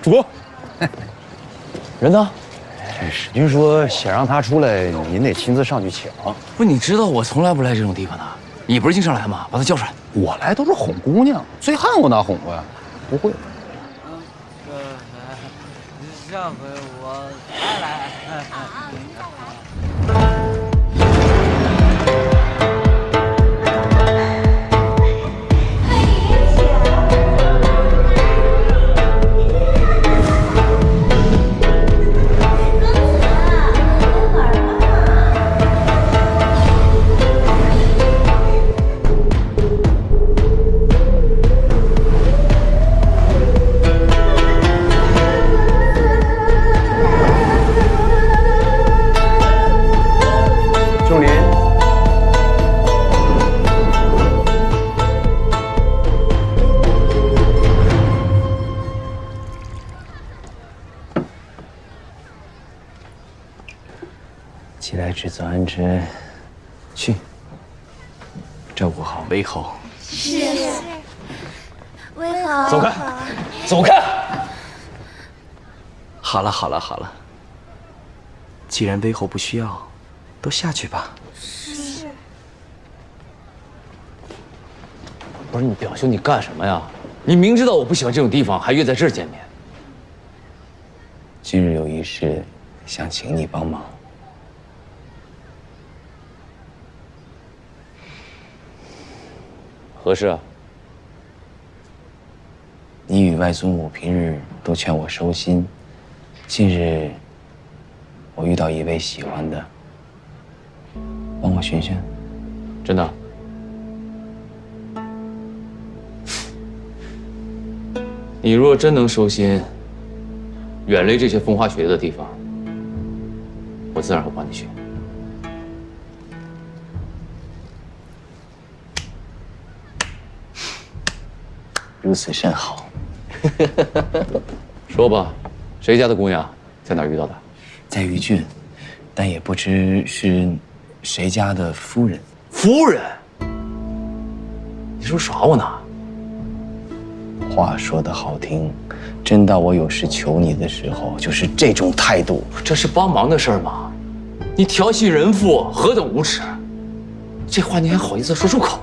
主公，人呢？史君说想让他出来，您得亲自上去抢。不，你知道我从来不来这种地方的。你不是经常来吗？把他叫出来。我来都是哄姑娘，醉汉我哪哄过呀？不会。上回我来。既来之则安之，去照顾好魏侯。是。魏侯，走开，走开！好了好了好了，既然魏侯不需要，都下去吧。是。不是你表兄，你干什么呀？你明知道我不喜欢这种地方，还约在这儿见面。今日有一事，想请你帮忙。何事啊？你与外祖母平日都劝我收心，近日我遇到一位喜欢的，帮我寻寻。真的？你若真能收心，远离这些风花雪月的地方，我自然会帮你去。如此甚好。说吧，谁家的姑娘，在哪儿遇到的？在豫郡，但也不知是谁家的夫人。夫人？你是不是耍我呢？话说得好听，真到我有事求你的时候，就是这种态度。这是帮忙的事儿吗？你调戏人妇，何等无耻！这话你还好意思说出口？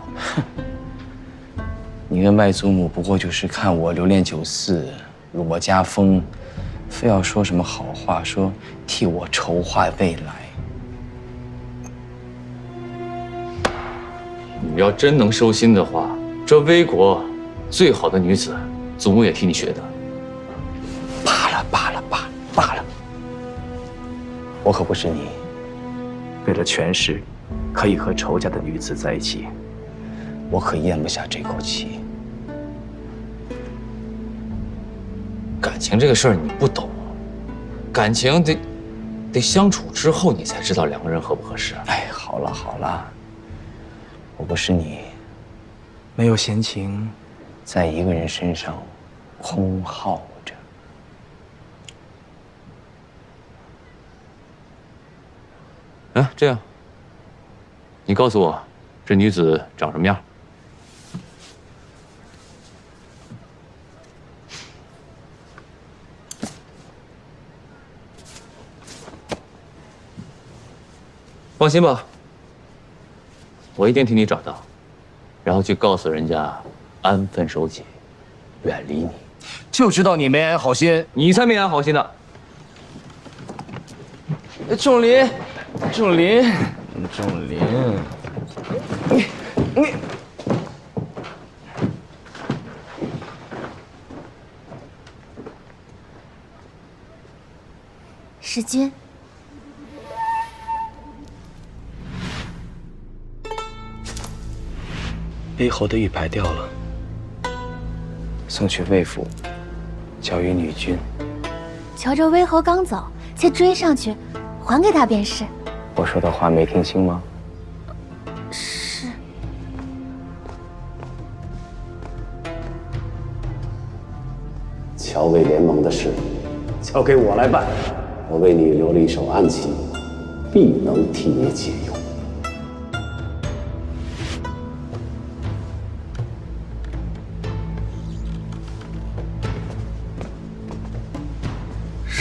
你跟外祖母不过就是看我留恋酒肆，辱我家风，非要说什么好话，说替我筹划未来。你要真能收心的话，这魏国最好的女子，祖母也替你学的。罢了罢了罢了罢了，我可不是你。为了权势，可以和仇家的女子在一起，我可咽不下这口气。感情这个事儿你不懂，感情得相处之后你才知道两个人合不合适。哎，好了好了，我不是你，没有闲情，在一个人身上空耗着。哎，这样，你告诉我，这女子长什么样？放心吧，我一定替你找到，然后去告诉人家，安分守己，远离你。就知道你没安好心，你才没安好心呢！仲林，仲林，仲林，你，使君。魏侯的玉牌掉了，送去魏府，交于女君。瞧着魏侯刚走，且追上去，还给他便是。我说的话没听清吗？是。乔魏联盟的事，交给我来办。我为你留了一手暗棋，必能替你解忧。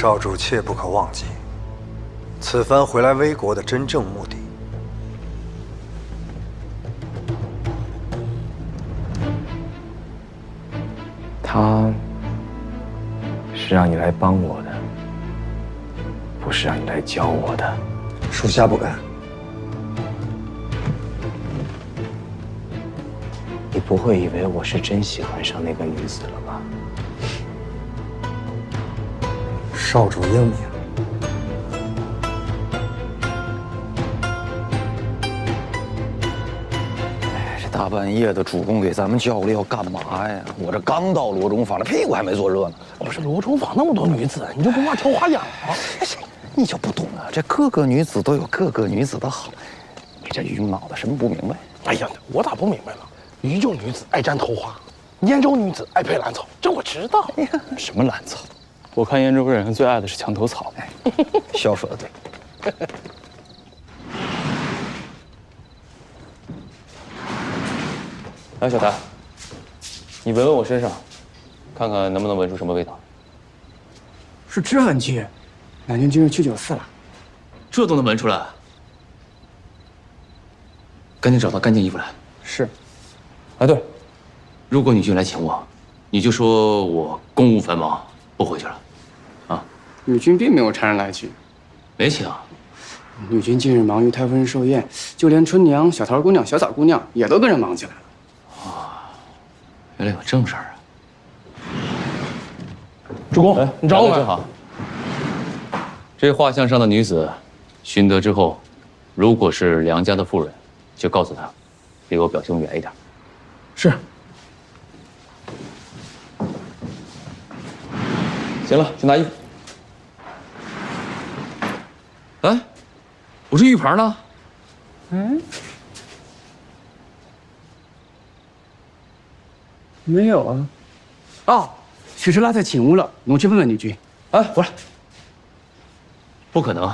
少主切不可忘记，此番回来危国的真正目的。他是让你来帮我的，不是让你来教我的。属下不敢。你不会以为我是真喜欢上那个女子了吧？少主英明。这大半夜的主动给咱们叫过来要干嘛呀？我这刚到罗中坊，这屁股还没坐热呢。不是罗中坊那么多女子，你就不怕挑花眼吗？你就不懂啊？这各个女子都有各个女子的好，你这榆木脑子什么不明白？哎呀，我咋不明白了？余旧女子爱沾头花，燕州女子爱配兰草，这我知道。什么兰草？我看燕州人最爱的是墙头草。笑说的对。来，小谭，你闻闻我身上，看看能不能闻出什么味道。是知痕区，南京今日去94了。这都能闻出来？赶紧找到干净衣服来。是。啊，对，如果女军来请我，你就说我公务繁忙，不回去了。啊，女军并没有差人来请。没请。女军近日忙于太夫人寿宴，就连春娘、小桃姑娘、小枣姑娘也都跟着忙起来了。啊，原来有正事儿啊！主公，你找我们。正好。这画像上的女子，寻得之后，如果是梁家的妇人，就告诉她，离我表兄远一点。是。行了，去拿衣服。哎，我这玉牌呢？没有啊。哦，许是落在寝屋了，我去问问女军。哎，回来。不可能，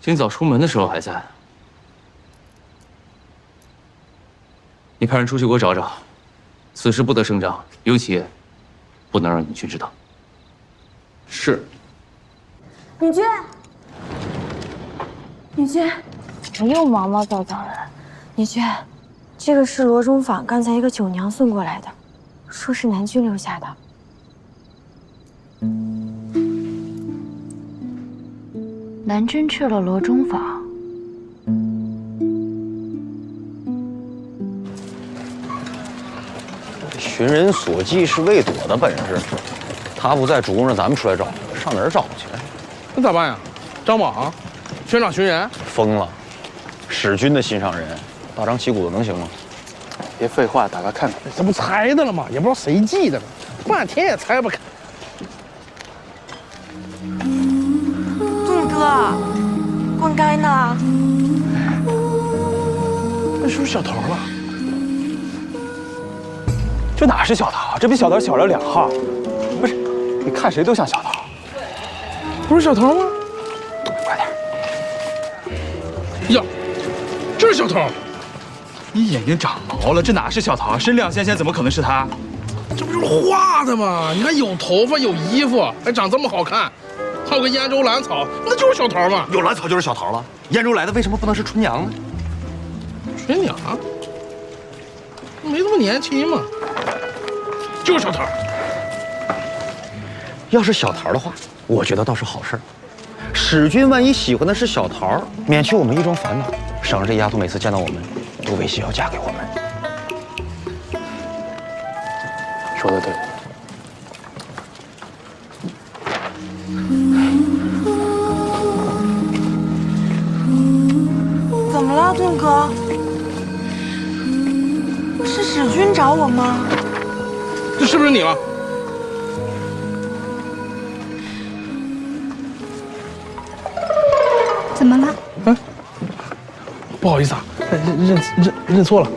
今早出门的时候还在。你派人出去给我找找，此事不得声张，尤其不能让女军知道。是。女军，女军，我又毛毛躁躁的。女军，这个是罗中坊刚才一个酒娘送过来的，说是南军留下的。南军去了罗中坊。寻人所记是未躲的本事，他不在，主公让咱们出来找，上哪儿找去？那咋办呀？张榜，宣长寻人？疯了！史军的心上人，大张旗鼓的能行吗？别废话，打开看看。这不猜的了吗？也不知道谁记的呢，半天也猜不开。栋哥，灌溉呢？那是不是小头了？这哪是小桃？这比小桃小了2号。不是，你看谁都像小桃。不是小头吗？快点！呀，这是小头！你眼睛长毛了，这哪是小桃？身量纤纤，怎么可能是他？这不就是画的吗？你看有头发，有衣服，还长这么好看，还有个燕州兰草，那就是小桃嘛。有兰草就是小桃了。燕州来的为什么不能是春娘呢？春娘？没这么年轻嘛。就是小桃。要是小桃的话，我觉得倒是好事。史军万一喜欢的是小桃，免去我们一桩烦恼，省着这丫头每次见到我们都威胁要嫁给我们。说的对。怎么了，盾哥？是史军找我吗？这是不是你了？怎么了？嗯，不好意思啊，认错了。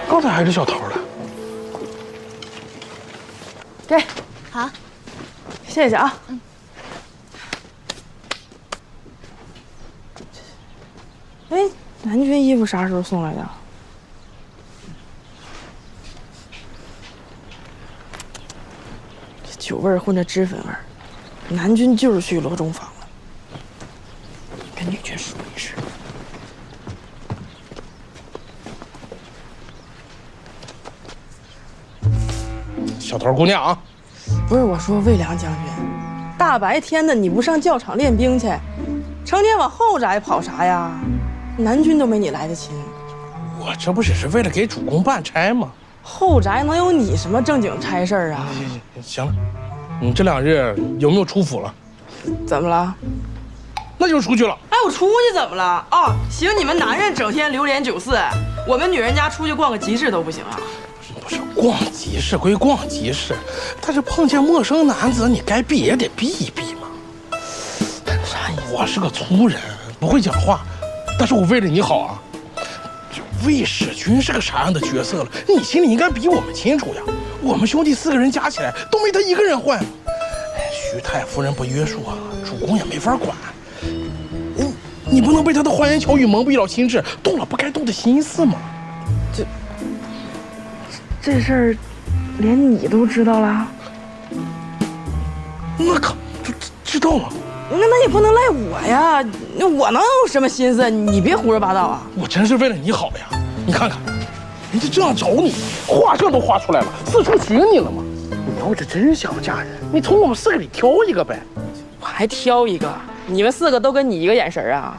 刚才还是小桃的。给，好，谢谢啊。哎，南军衣服啥时候送来的？这酒味儿混着脂粉味儿，南军就是去罗中坊了，跟女军说一声。小桃姑娘啊，不是我说，魏良将军，大白天的你不上教场练兵去，成天往后宅跑啥呀？南军都没你来得勤。我这不也是为了给主公办差吗？后宅能有你什么正经差事儿啊？行了，你这2日有没有出府了？怎么了？那就出去了。哎，我出去怎么了？哦，行，你们男人整天流连酒肆，我们女人家出去逛个集市都不行啊？不是逛集市归逛集市，但是碰见陌生男子，你该避也得避一避嘛。啥意思？我是个粗人，不会讲话，但是我为了你好啊。魏使君是个啥样的角色了，你心里应该比我们清楚呀。我们兄弟4个人加起来都没他一个人坏。徐太夫人不约束啊，主公也没法管。你不能被他的花言巧语蒙蔽了心智，动了不该动的心思吗？这事儿，连你都知道了？那可知道了。那也不能赖我呀，我能有什么心思？你别胡说八道啊！我真是为了你好呀！你看看，人家这样找你，画上都画出来了，四处寻你了吗？你要是真想嫁人，你从我们4个里挑一个呗。我还挑一个？你们4个都跟你一个眼神啊？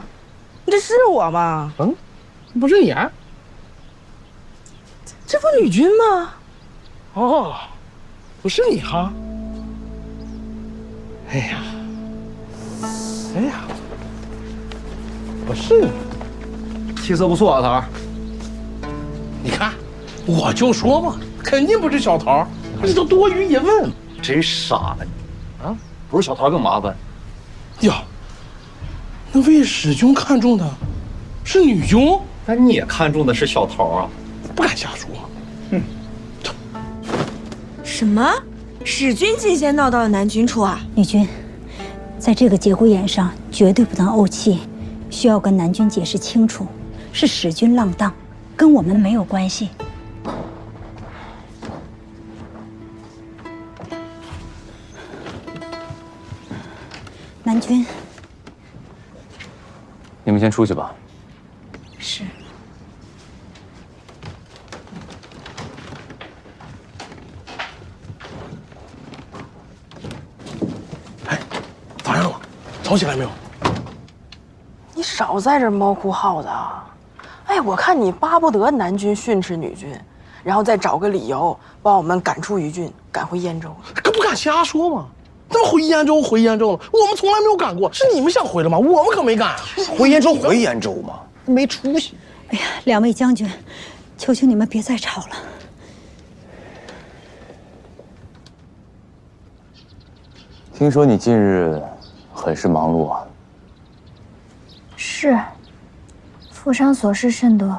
这是我吗？嗯，不是你啊？这不女军吗？哦，不是你哈。哎呀。哎呀，不是你，气色不错啊，桃。你看，我就说嘛，肯定不是小桃，这都多余一问。真傻了你啊！不是小桃更麻烦。呀，那魏使君看中的是女军，那你也看中的是小桃啊？不敢瞎说。嗯。什么？使君进仙闹到了南军处啊？女军。在这个节骨眼上，绝对不能怄气，需要跟南军解释清楚，是使君浪荡，跟我们没有关系。南军，你们先出去吧。是。咋样了？吵起来没有？你少在这猫哭耗子啊！哎，我看你巴不得南军训斥女军，然后再找个理由把我们赶出余郡，赶回燕州。可不敢瞎说嘛！那么回燕州了，我们从来没有赶过，是你们想回的吗？我们可没赶啊！回燕州嘛，没出息。哎呀，2位将军，求求你们别再吵了。听说你近日很是忙碌啊。是，府上琐事甚多。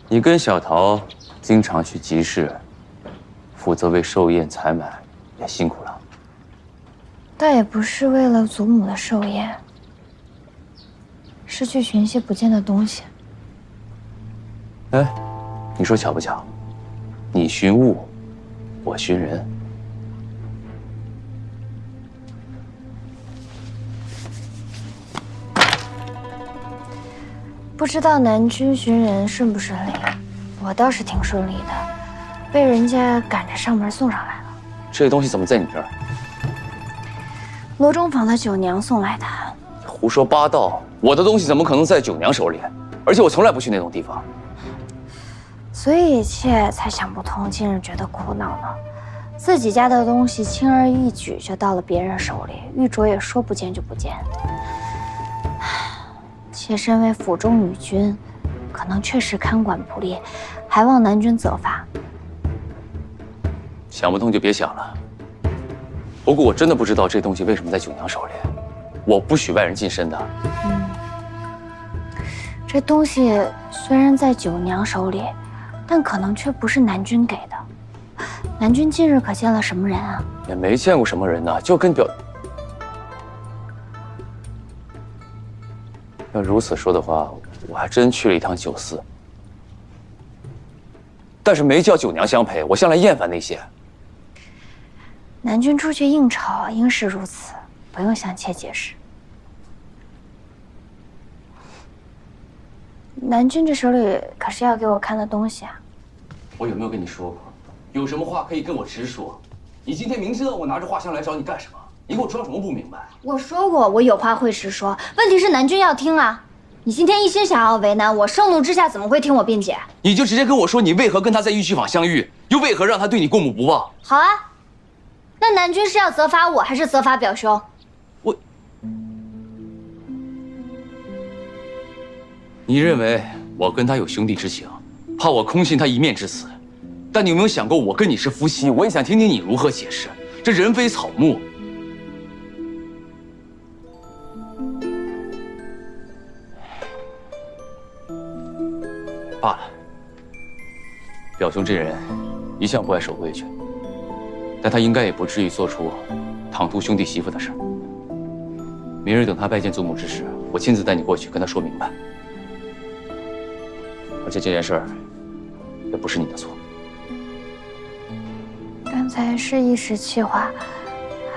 你跟小桃经常去集市，负责为寿宴采买，也辛苦了。倒也不是为了祖母的寿宴，是去寻些不见的东西。哎，你说巧不巧？你寻物，我寻人。不知道南军寻人顺不顺利，我倒是挺顺利的，被人家赶着上门送上来了。这东西怎么在你这儿？罗中坊的九娘送来的。胡说八道！我的东西怎么可能在九娘手里？而且我从来不去那种地方。所以妾才想不通，近日觉得苦恼呢。自己家的东西轻而易举就到了别人手里，玉镯也说不见就不见。妾身为府中女君，可能确实看管不力，还望南君责罚。想不通就别想了。不过我真的不知道这东西为什么在九娘手里，我不许外人近身的。这东西虽然在九娘手里，但可能却不是南君给的。南君近日可见了什么人啊？也没见过什么人呢，就跟表。要如此说的话，我还真去了一趟酒肆，但是没叫九娘相陪。我向来厌烦那些。南君出去应酬，应是如此，不用向妾解释。南君这手里可是要给我看的东西啊！我有没有跟你说过，有什么话可以跟我直说？你今天明知道我拿着画箱来找你干什么，你给我装什么不明白？我说过，我有话会直说，问题是南君要听啊！你今天一心想要为难我，盛怒之下怎么会听我辩解？你就直接跟我说你为何跟他在玉虚坊相遇，又为何让他对你过目不忘？好啊，那南君是要责罚我，还是责罚表兄？你认为我跟他有兄弟之情，怕我空信他一面之词，但你有没有想过，我跟你是夫妻，我也想听听你如何解释。这人非草木。罢了，表兄这人一向不爱守规矩，但他应该也不至于做出唐突兄弟媳妇的事。明日等他拜见祖母之时，我亲自带你过去跟他说明白。而且这件事儿也不是你的错。刚才是一时气话，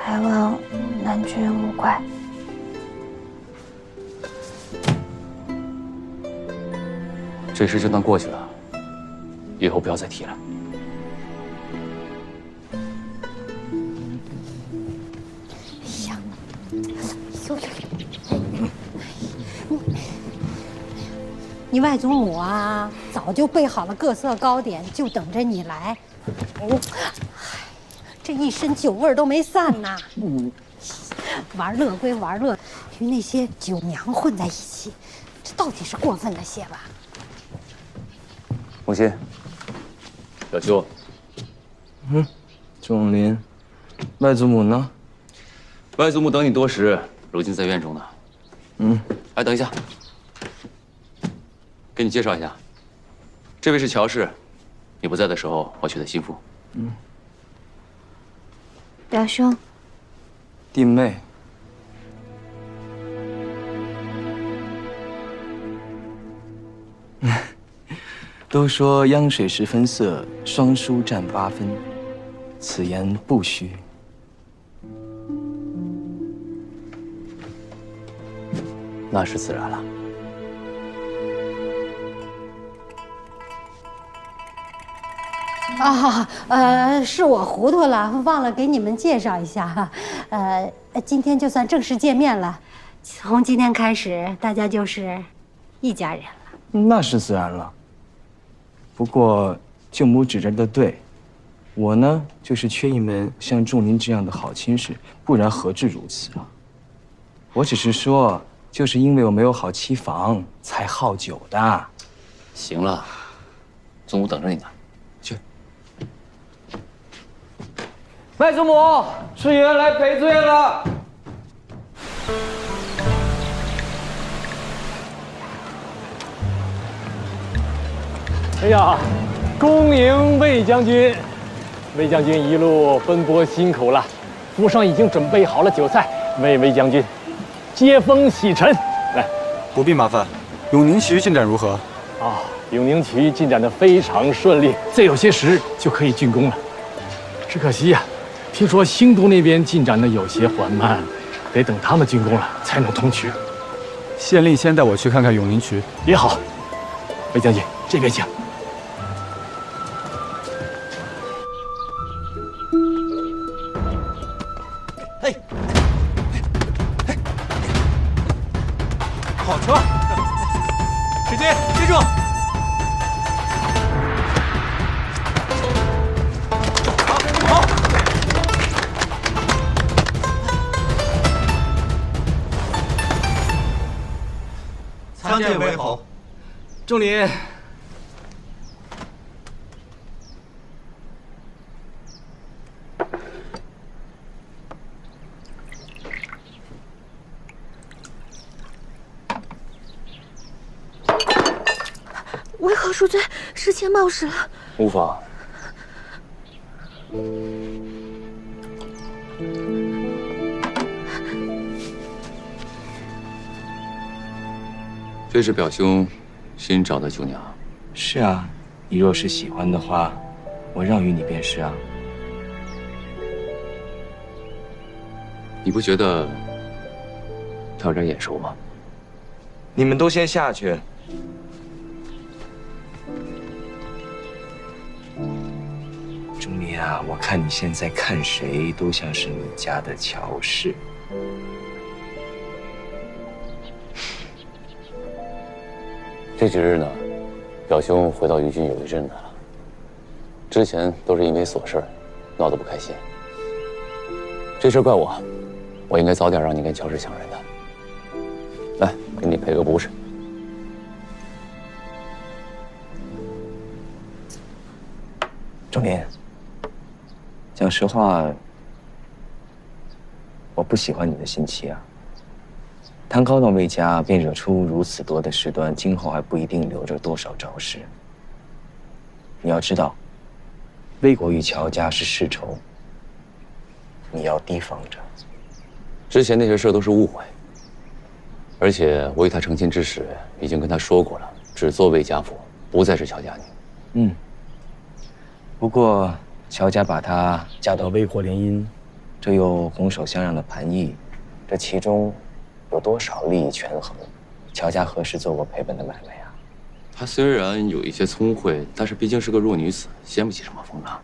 还望南君勿怪。这事就当过去了，以后不要再提了。哎呀，你外祖母啊，早就备好了各色糕点，就等着你来。这一身酒味都没散呢。玩乐归玩乐，与那些酒娘混在一起，这到底是过分了些吧？凤欣，表兄。仲林，外祖母呢？外祖母等你多时，如今在院中呢。哎，等一下，给你介绍一下，这位是乔氏，你不在的时候我娶的心腹。表兄，弟妹。都说央水10分色，双书占8分，此言不虚。那是自然了。是我糊涂了，忘了给你们介绍一下。今天就算正式见面了，从今天开始，大家就是一家人了。那是自然了。不过舅母指着的对，我呢就是缺一门像仲林这样的好亲事，不然何至如此啊？我只是说，就是因为我没有好妻房，才好酒的。行了，祖母等着你呢，去。外祖母，师爷来赔罪了。哎呀，恭迎魏将军！魏将军一路奔波辛苦了，府上已经准备好了酒菜，为魏将军接风洗尘。来，不必麻烦。永宁渠进展如何？永宁渠进展得非常顺利，再有些时就可以竣工了。只可惜呀，听说兴都那边进展的有些缓慢，得等他们竣工了才能通渠。县令先带我去看看永宁渠。也好，魏将军这边请。好车！使劲接住！好！参见魏侯。仲林，为何恕罪？事前冒失了。无妨。这是表兄新找的酒娘。是啊，你若是喜欢的话，我让与你便是啊。你不觉得他有点眼熟吗？你们都先下去。钟离啊，我看你现在看谁都像是你家的乔氏。这几日呢，表兄回到于郡有一阵子了。之前都是因为琐事闹得不开心。这事怪我，我应该早点让你跟乔氏相认的。来，给你赔个不是。钟离，讲实话，我不喜欢你的心气啊。唐高到魏家，便惹出如此多的事端，今后还不一定留着多少招式。你要知道，魏国与乔家是世仇，你要提防着。之前那些事都是误会，而且我与他成亲之时已经跟他说过了，只做魏家妇，不再是乔家女。不过乔家把她嫁到魏国联姻，这又拱手相让的盘义，这其中有多少利益权衡？乔家何时做过赔本的买卖啊？她虽然有一些聪慧，但是毕竟是个弱女子，掀不起什么风浪。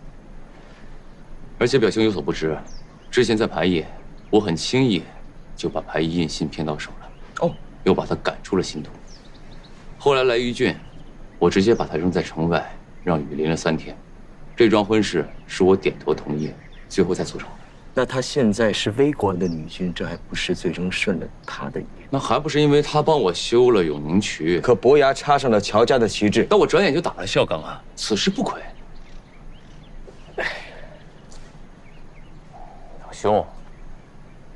而且表兄有所不知，之前在盘义，我很轻易就把盘义印信骗到手了，又把他赶出了新都。后来来于郡，我直接把他扔在城外，让雨淋了3天。这桩婚事是我点头同意，最后才促成的。那她现在是魏国的女君，这还不是最终顺了她的意？那还不是因为她帮我修了永宁渠，可伯牙插上了乔家的旗帜，但我转眼就打了孝刚啊，此事不亏。老兄，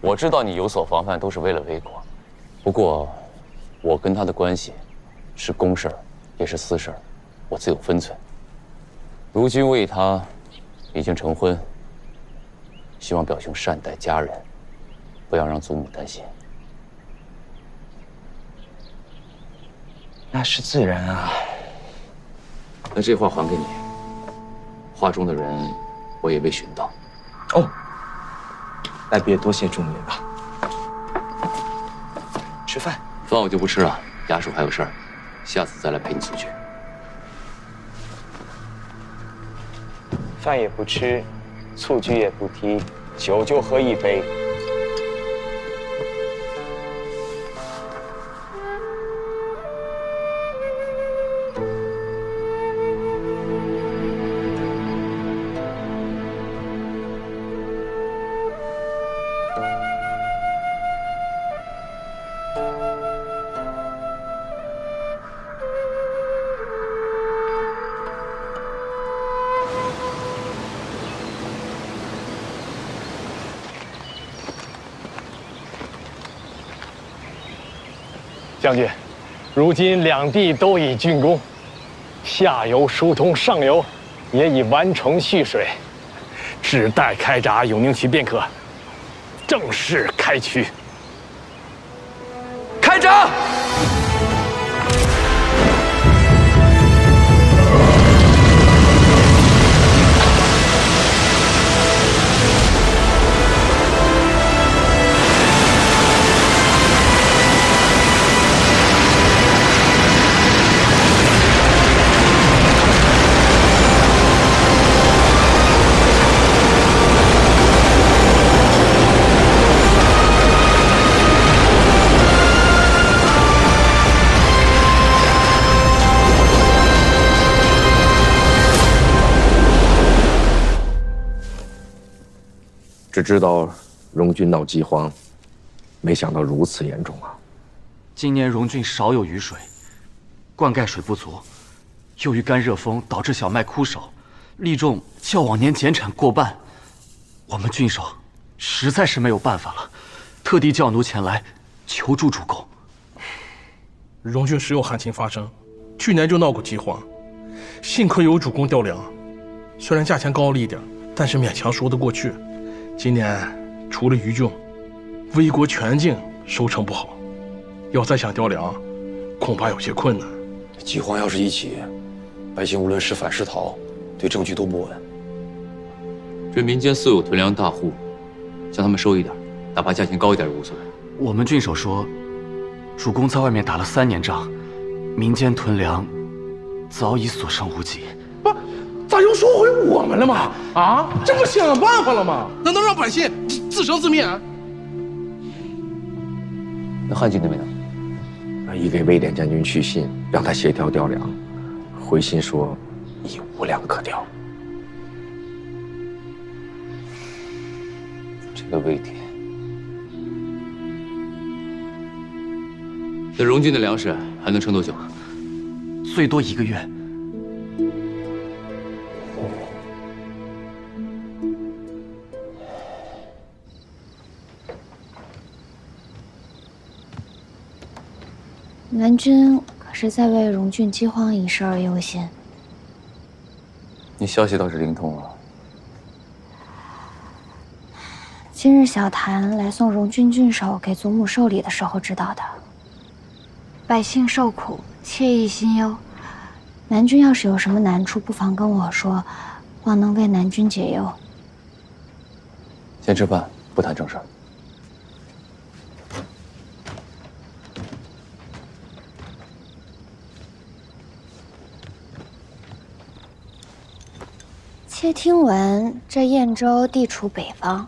我知道你有所防范，都是为了魏国，不过我跟他的关系是公事儿，也是私事儿，我自有分寸。如今为他已经成婚，希望表兄善待家人，不要让祖母担心。那是自然啊。那这话还给你，画中的人我也未寻到。那别多谢钟离了。吃饭。饭我就不吃了，衙署还有事儿，下次再来陪你出去。饭也不吃，醋菊也不提，酒就喝一杯。将军，如今两地都已竣工，下游疏通，上游也已完成蓄水，只待开闸永宁渠便可正式开渠。开闸！只知道荣郡闹饥荒，没想到如此严重啊！今年荣郡少有雨水，灌溉水不足，又遇干热风导致小麦枯守，粒种较往年减产过半。我们郡守实在是没有办法了，特地叫奴前来求助主公。荣郡时有旱情发生，去年就闹过饥荒，幸亏有主公调粮，虽然价钱高了一点，但是勉强说得过去。今年除了于郡，魏国全境收成不好，要再想调粮，恐怕有些困难。饥荒要是一起，百姓无论是反是逃，对政局都不稳。这民间素有囤粮大户，向他们收一点，哪怕价钱高一点也无所谓。我们郡守说，主公在外面打了3年仗，民间囤粮早已所剩无几。不，咋又说回我们了吗？啊，这不想想办法了吗？难道让百姓自生自灭？那汉军那边呢？已给威廉将军去信，让他协调调粮。回信说已无粮可调。这个魏典，那荣军的粮食还能撑多久？最多1个月。南军可是在为荣郡饥荒一事而忧心。你消息倒是灵通啊。今日小谭来送荣郡郡守给祖母寿礼的时候知道的。百姓受苦，切勿心忧。南军要是有什么难处，不妨跟我说，望能为南军解忧。先吃饭，不谈正事。妾听闻这燕州地处北方，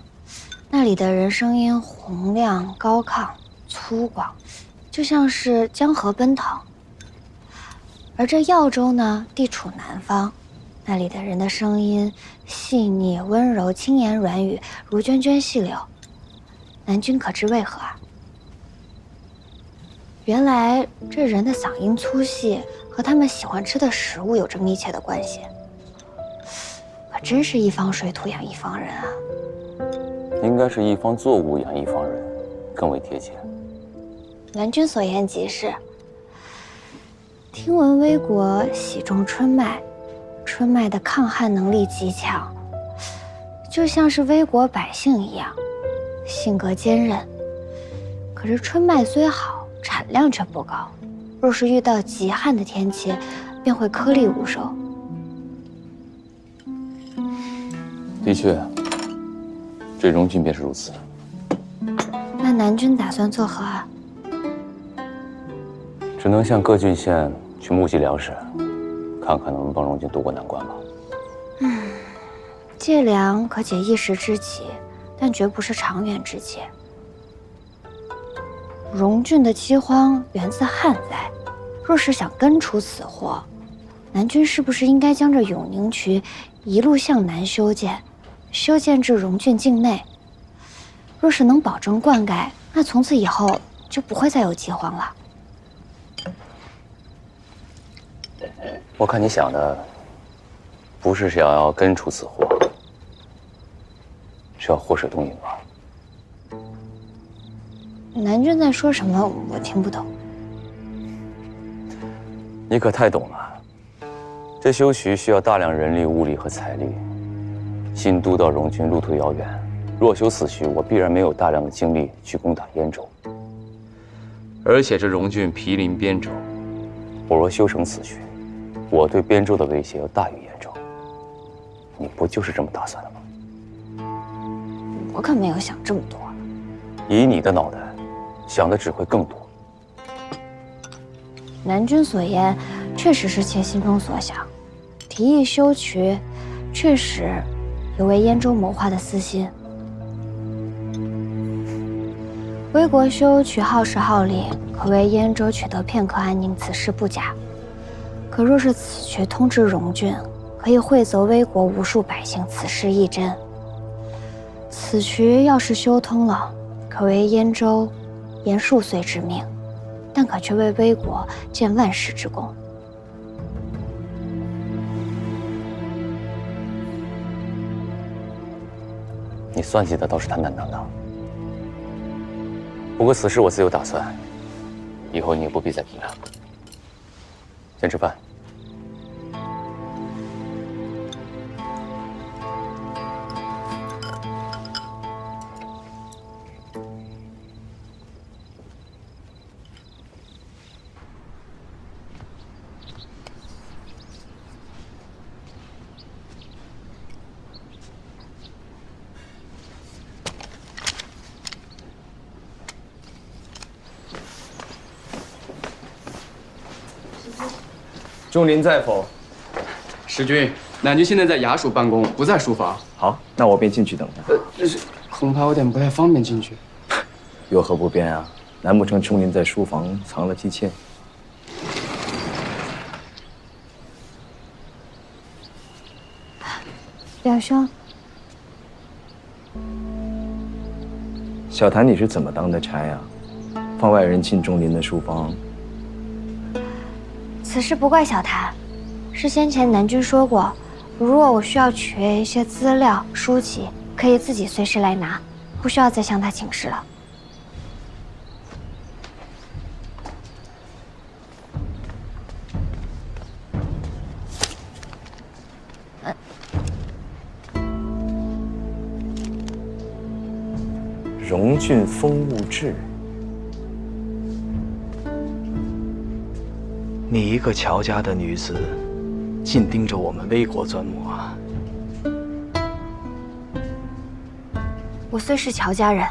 那里的人声音洪亮高亢、粗犷，就像是江河奔腾；而这耀州呢，地处南方，那里的人的声音细腻温柔、轻言软语，如涓涓细流。南君可知为何啊？原来这人的嗓音粗细和他们喜欢吃的食物有着密切的关系。可真是一方水土养一方人啊！应该是一方作物养一方人，更为贴切。南君所言极是。听闻魏国喜种春麦，春麦的抗旱能力极强，就像是魏国百姓一样，性格坚韧。可是春麦虽好，产量却不高，若是遇到极旱的天气，便会颗粒无收。的确，这荣郡便是如此。那南君打算作何啊？只能向各郡县去募集粮食，看看能不能帮荣郡渡过难关吧。借粮可解一时之急，但绝不是长远之计。荣郡的饥荒源自旱灾，若是想根除此祸，南君是不是应该将这永宁渠一路向南修建？修建至荣郡境内，若是能保证灌溉，那从此以后就不会再有饥荒了。我看你想的不是想要根除此祸，是要祸水东引吧？南君在说什么？我听不懂。你可太懂了。这修渠需要大量人力、物力和财力。新都到荣郡路途遥远，若修此渠，我必然没有大量的精力去攻打燕州。而且这荣郡毗邻边州，我若修成此渠，我对边州的威胁要大于燕州。你不就是这么打算的吗？我可没有想这么多。以你的脑袋，想的只会更多。南君所言，确实是妾心中所想。提议修渠，确实有为燕州谋划的私心。魏国修渠耗时耗力，可为燕州取得片刻安宁，此事不假。可若是此渠通至荣郡，可以惠泽魏国无数百姓，此事亦真。此渠要是修通了，可为燕州延数岁之命，但可却为魏国建万世之功。你算计的倒是坦坦荡荡。不过此事我自有打算，以后你也不必再提了。先吃饭。仲林在否？使君，南军现在在衙署办公，不在书房。好，那我便进去等他。恐怕有点不太方便进去。有何不便啊？难不成仲林在书房藏了姬妾？表兄，小谭，你是怎么当的差呀？放外人进仲林的书房？此事不怪小谭，是先前南君说过，如若我需要取阅一些资料、书籍，可以自己随时来拿，不需要再向他请示了。荣郡风物志。你一个乔家的女子，尽盯着我们魏国钻磨啊！我虽是乔家人，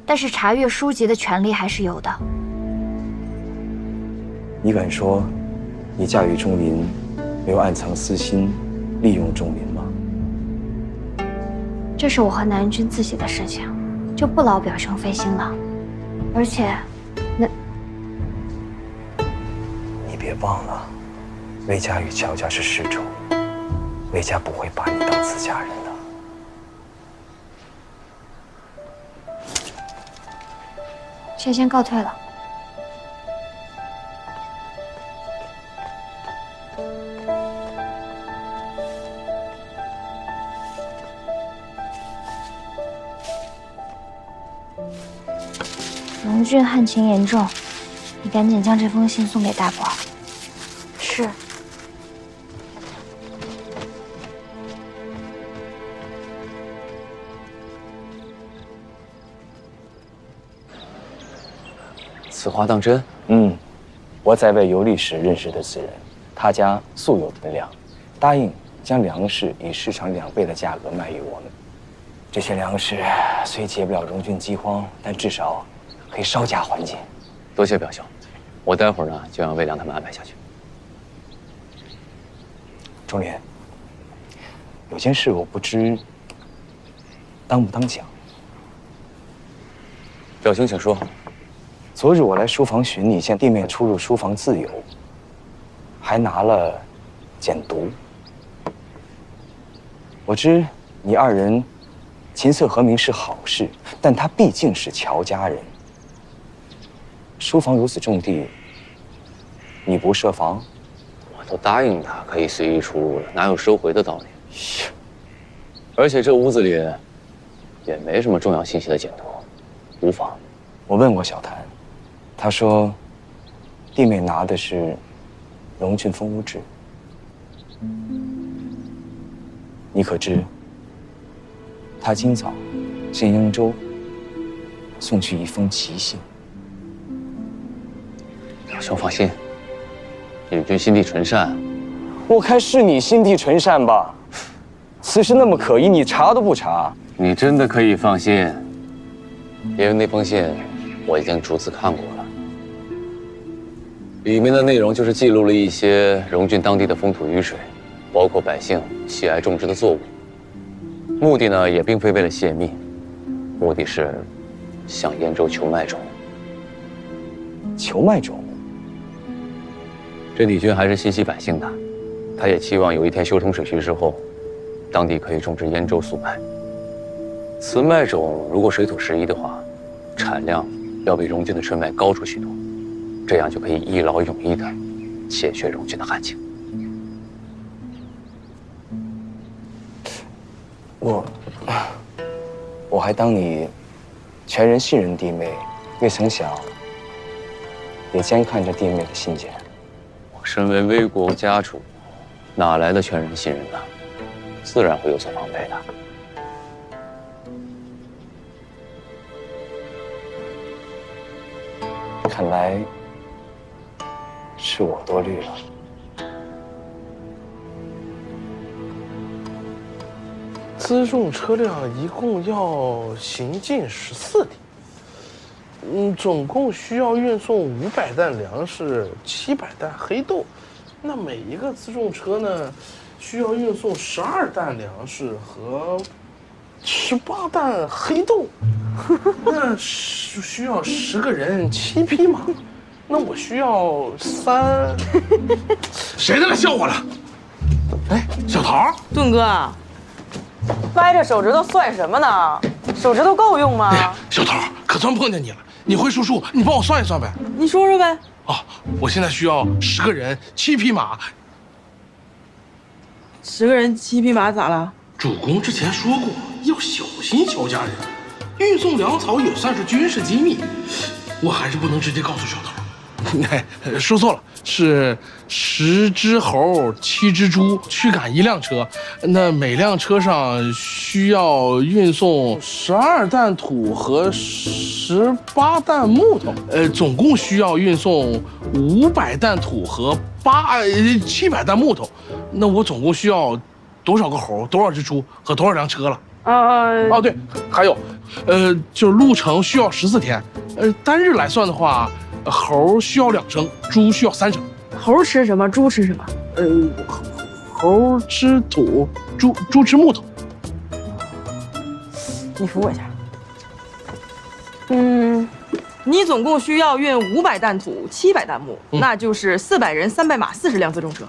但是查阅书籍的权利还是有的。你敢说，你嫁与仲林，没有暗藏私心，利用仲林吗？这是我和南君自己的事情，就不劳表兄费心了。而且，你别忘了，魏家与乔家是世仇，魏家不会把你当自家人的。先告退了。荣郡旱情严重，你赶紧将这封信送给大伯。是。此话当真？我在魏游历时认识的此人，他家素有囤粮，答应将粮食以市场2倍的价格卖于我们。这些粮食虽解不了荣郡饥荒，但至少可以稍加缓解。多谢表兄，我待会儿呢就让魏良他们安排下去。仲林，有件事我不知当不当讲。表兄请说。昨日我来书房寻你，见弟妹出入书房自由，还拿了简牍。我知你2人琴瑟和鸣是好事，但他毕竟是乔家人。书房如此重地，你不设防？我都答应他可以随意出入了，哪有收回的道理？而且这屋子里也没什么重要信息的简牍，无妨。我问过小谭，他说弟妹拿的是《荣郡风物志》，你可知他今早向扬州送去一封奇信。表兄放心，女君心地纯善。我看是你心地纯善吧？此事那么可疑，你查都不查。你真的可以放心，因为那封信我已经逐字看过了，里面的内容就是记录了一些荣郡当地的风土雨水，包括百姓喜爱种植的作物。目的呢，也并非为了泄密，目的是向燕州求卖种。求卖种？这李军还是心系百姓的，他也期望有一天修通水渠之后，当地可以种植燕州粟麦。此麦种如果水土适宜的话，产量要比荣郡的春麦高出许多，这样就可以一劳永逸地解决荣郡的旱情。我还当你全人信任弟妹，未曾想也监看着弟妹的信件。我身为魏国家主，哪来的全人信任呢？自然会有所防备的。看来是我多虑了。辎重车辆一共要行进14里，总共需要运送500担粮食、700担黑豆，那每一个自重车呢，需要运送12担粮食和18担黑豆，那需要10个人7匹马，那我需要谁在那笑我了？哎，小桃，盾哥，掰着手指头算什么呢？手指头够用吗？哎呀，小桃，可算碰见你了，你会数数，你帮我算一算呗。你说说呗。哦，我现在需要10个人7匹马。10个人7匹马咋了？主公之前说过要小心乔家人，运送粮草也算是军事机密，我还是不能直接告诉小桃。哎，说错了，是10只猴7只猪驱赶1辆车，那每辆车上需要运送12担土和18担木头，总共需要运送500担土和700担木头，那我总共需要多少个猴、多少只猪和多少辆车了？哦对，还有，就是路程需要14天，单日来算的话。猴需要2升，猪需要3升。猴吃什么？猪吃什么？猴吃土，猪吃木头。你扶我一下。你总共需要运500担土，700担木，那就是400人300马40辆自重车。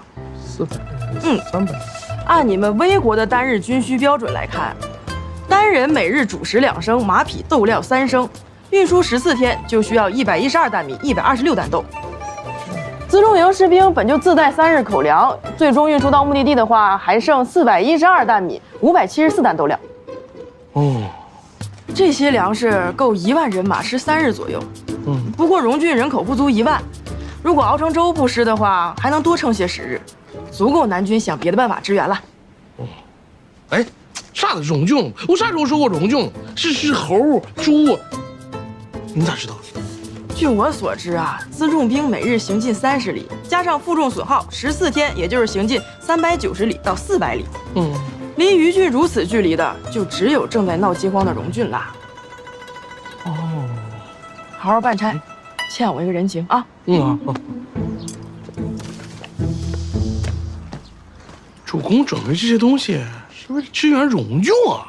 400人300。按你们魏国的单日军需标准来看，单人每日主食2升，马匹豆料3升。运输14天就需要112担米，126担豆。辎重营士兵本就自带3日口粮，最终运输到目的地的话，还剩412担米，574担豆料。这些粮食够1万人马吃3日左右。不过荣郡人口不足1万，如果熬成粥不湿的话，还能多撑些10日，足够南军想别的办法支援了。哎，啥的荣郡？我啥时候说过荣郡？是猴、猪。你咋知道？据我所知啊，辎重兵每日行进30里，加上负重损耗，14天也就是行进390里到400里。离余郡如此距离的，就只有正在闹饥荒的荣郡啦。好好办差，欠我一个人情啊！主公准备这些东西是为了支援荣郡啊？